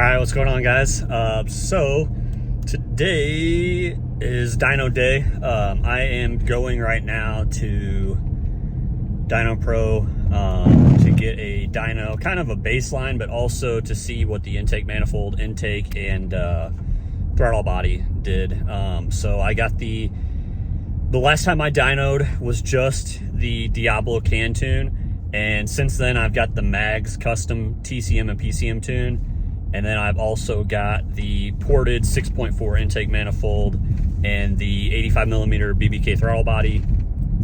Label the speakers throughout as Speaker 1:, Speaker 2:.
Speaker 1: right, what's going on, guys? So today is dyno day. I am going right now to Dyno Pro to get a dyno, kind of a baseline, but also to see what the intake manifold, intake, and throttle body did. So I got the last time I dynoed was just the Diablo can tune, and since then I've got the Mags custom TCM and PCM tune. And then I've also got the ported 6.4 intake manifold and the 85mm BBK throttle body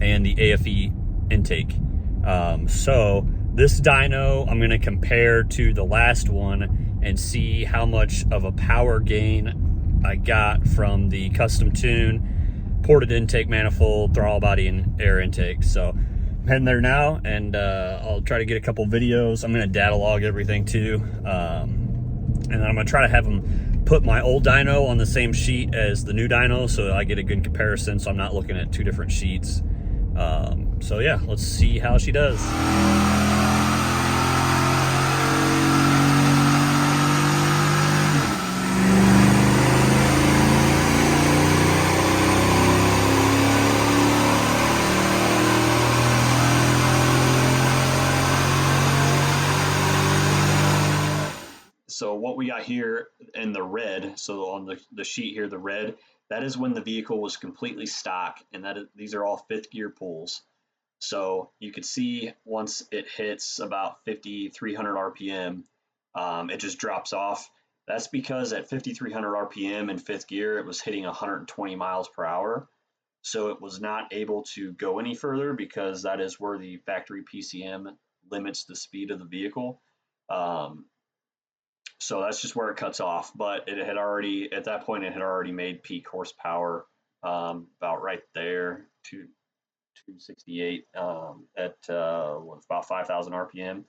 Speaker 1: and the AFE intake. So this dyno I'm going to compare to the last one and see how much of a power gain I got from the custom tune, ported intake manifold, throttle body, and air intake. So I'm heading there now, and I'll try to get a couple videos. I'm going to data log everything too. And then I'm gonna try to have them put my old dyno on the same sheet as the new dyno so that I get a good comparison, so I'm not looking at two different sheets. So yeah, let's see how she does. So what we got here in the red, so on the sheet here, the red, that is when the vehicle was completely stock, and these are all 5th gear pulls. So you could see once it hits about 5,300 RPM, it just drops off. That's because at 5,300 RPM in 5th gear, it was hitting 120 miles per hour. So it was not able to go any further because that is where the factory PCM limits the speed of the vehicle. So that's just where it cuts off, but it had already, at that point, it had already made peak horsepower about right there, 268 at about 5,000 RPM,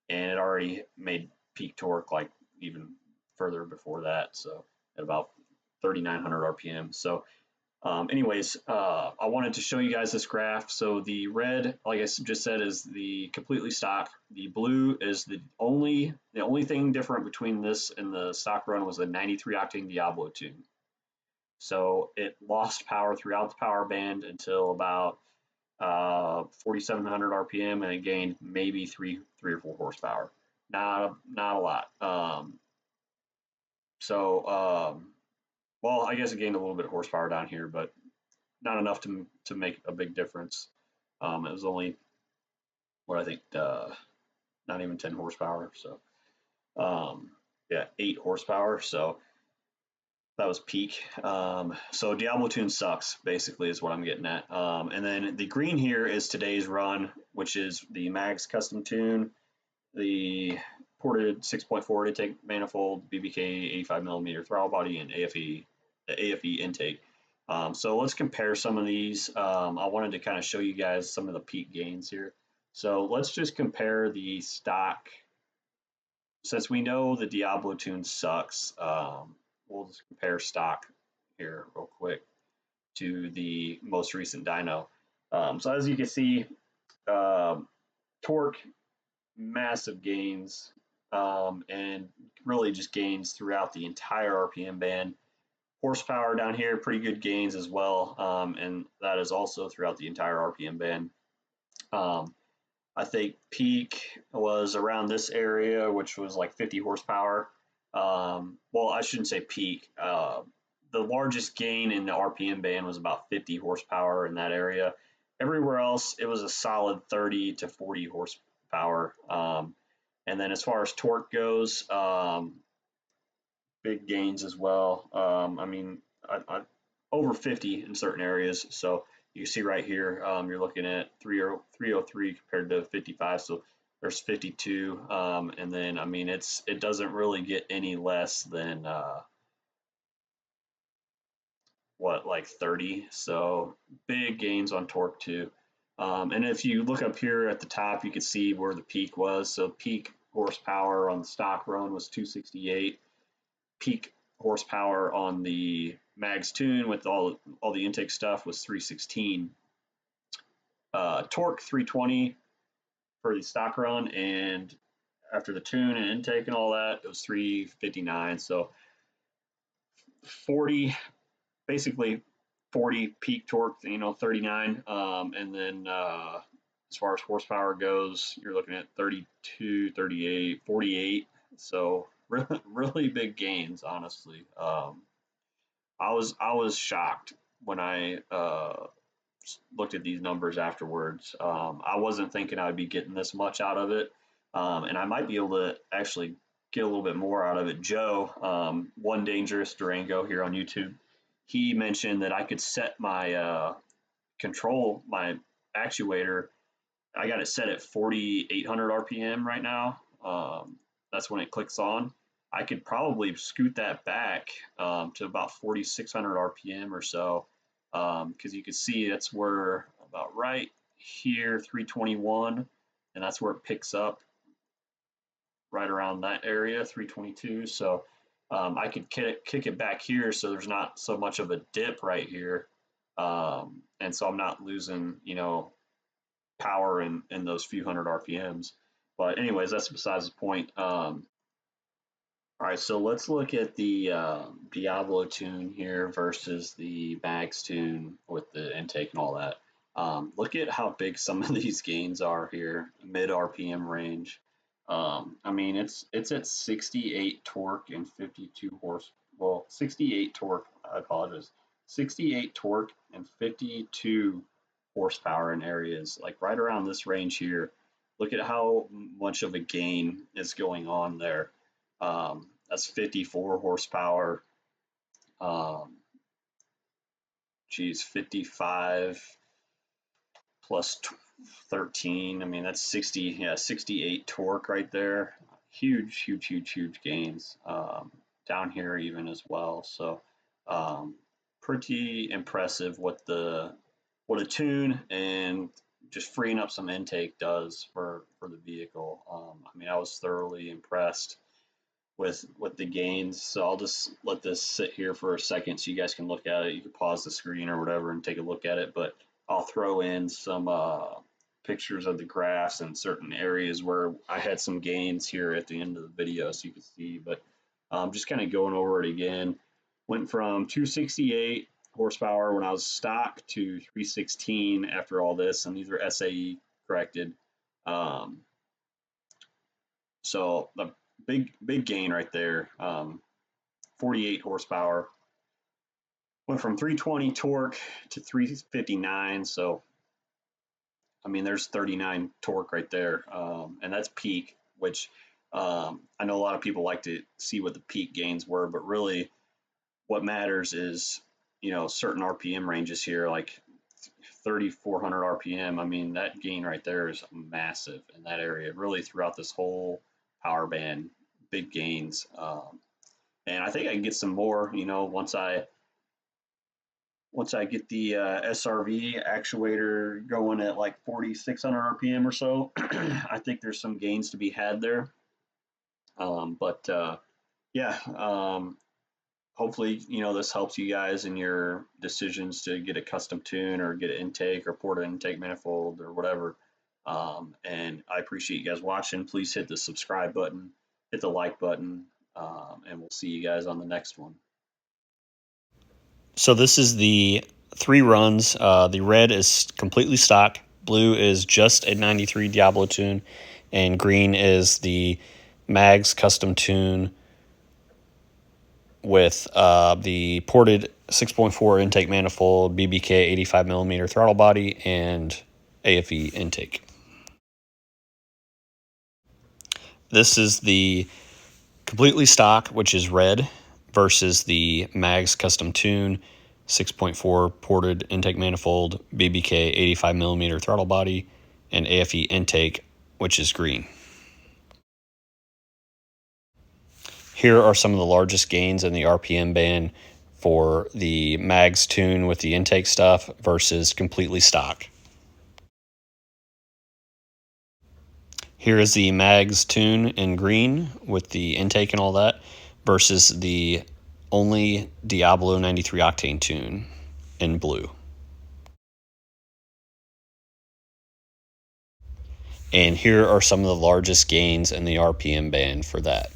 Speaker 1: and it already made peak torque like even further before that, so at about 3,900 RPM. So anyways, I wanted to show you guys this graph. So the red, like I just said, is the completely stock. The blue is the only thing different between this and the stock run was the 93 octane Diablo tune. So it lost power throughout the power band until about 4,700 RPM, and it gained maybe three or 4 horsepower. Not a lot. Well, I guess it gained a little bit of horsepower down here, but not enough to make a big difference. It was only, what I think, not even 10 horsepower. So, yeah, 8 horsepower. So that was peak. So Diablo tune sucks, basically, is what I'm getting at. And then the green here is today's run, which is the Mags custom tune, the ported 6.4 intake manifold, BBK 85mm throttle body, and AFE intake. So let's compare some of these. I wanted to kind of show you guys some of the peak gains here. So let's just compare the stock. Since we know the Diablo tune sucks, we'll just compare stock here real quick to the most recent dyno. So as you can see, torque, massive gains, and really just gains throughout the entire RPM band. Horsepower down here, pretty good gains as well, and that is also throughout the entire RPM band. I think peak was around this area, which was like 50 horsepower. Well, I shouldn't say peak. The largest gain in the RPM band was about 50 horsepower in that area. Everywhere else, it was a solid 30 to 40 horsepower. And then as far as torque goes, big gains as well. I mean, over 50 in certain areas. So you see right here, you're looking at 303 compared to 55. So there's 52. And then, I mean, it doesn't really get any less than like 30. So big gains on torque too. And if you look up here at the top, you can see where the peak was. So peak horsepower on the stock run was 268. Peak horsepower on the Mags tune with all the intake stuff was 316. Torque 320 for the stock run, and after the tune and intake and all that, it was 359. So 40, basically 40 peak torque, 39. And then as far as horsepower goes, you're looking at 32, 38, 48. So really big gains, honestly. I was shocked when I looked at these numbers afterwards. I wasn't thinking I'd be getting this much out of it, and I might be able to actually get a little bit more out of it. Joe, One Dangerous Durango here on YouTube, he mentioned that I could set my control, my actuator. I got it set at 4,800 RPM right now. That's when it clicks on. I could probably scoot that back to about 4,600 RPM or so, because you can see that's where about right here, 321, and that's where it picks up right around that area, 322. So I could kick it back here so there's not so much of a dip right here, and so I'm not losing, power in those few hundred RPMs. But anyways, that's besides the point. All right, so let's look at the Diablo tune here versus the Mags tune with the intake and all that. Look at how big some of these gains are here, mid RPM range. I mean, it's at 68 torque and 52 horse. Well, 68 torque. I apologize. 68 torque and 52 horsepower in areas like right around this range here. Look at how much of a gain is going on there. That's 54 horsepower. Geez, 55 plus 13. I mean, that's 60, 68 torque right there. Huge, huge, huge, huge gains down here even as well. So pretty impressive what a tune and just freeing up some intake does for the vehicle. I mean, I was thoroughly impressed with the gains. So I'll just let this sit here for a second so you guys can look at it. You can pause the screen or whatever and take a look at it, but I'll throw in some pictures of the graphs and certain areas where I had some gains here at the end of the video so you can see. But just kind of going over it again. Went from 268 horsepower when I was stock to 316 after all this, and these are SAE corrected. So the big gain right there. 48 horsepower. Went from 320 torque to 359. So I mean, there's 39 torque right there, and that's peak. Which I know a lot of people like to see what the peak gains were, but really, what matters is certain RPM ranges here, like 3,400 RPM. I mean, that gain right there is massive in that area. Really, throughout this whole power band, big gains. And I think I can get some more, once I get the SRV actuator going at like 4,600 RPM or so. I think there's some gains to be had there. But yeah, hopefully, this helps you guys in your decisions to get a custom tune or get an intake or port an intake manifold or whatever. And I appreciate you guys watching. Please hit the subscribe button, hit the like button, and we'll see you guys on the next one. So this is the 3 runs. The red is completely stock. Blue is just a 93 Diablo tune. And green is the Mags custom tune with the ported 6.4 intake manifold, BBK 85mm throttle body, and AFE intake. This is the completely stock, which is red, versus the Mags custom tune 6.4 ported intake manifold, BBK 85mm throttle body, and AFE intake, which is green. Here are some of the largest gains in the RPM band for the Mags tune with the intake stuff versus completely stock. Here is the Mags tune in green with the intake and all that versus the only Diablo 93 octane tune in blue. And here are some of the largest gains in the RPM band for that.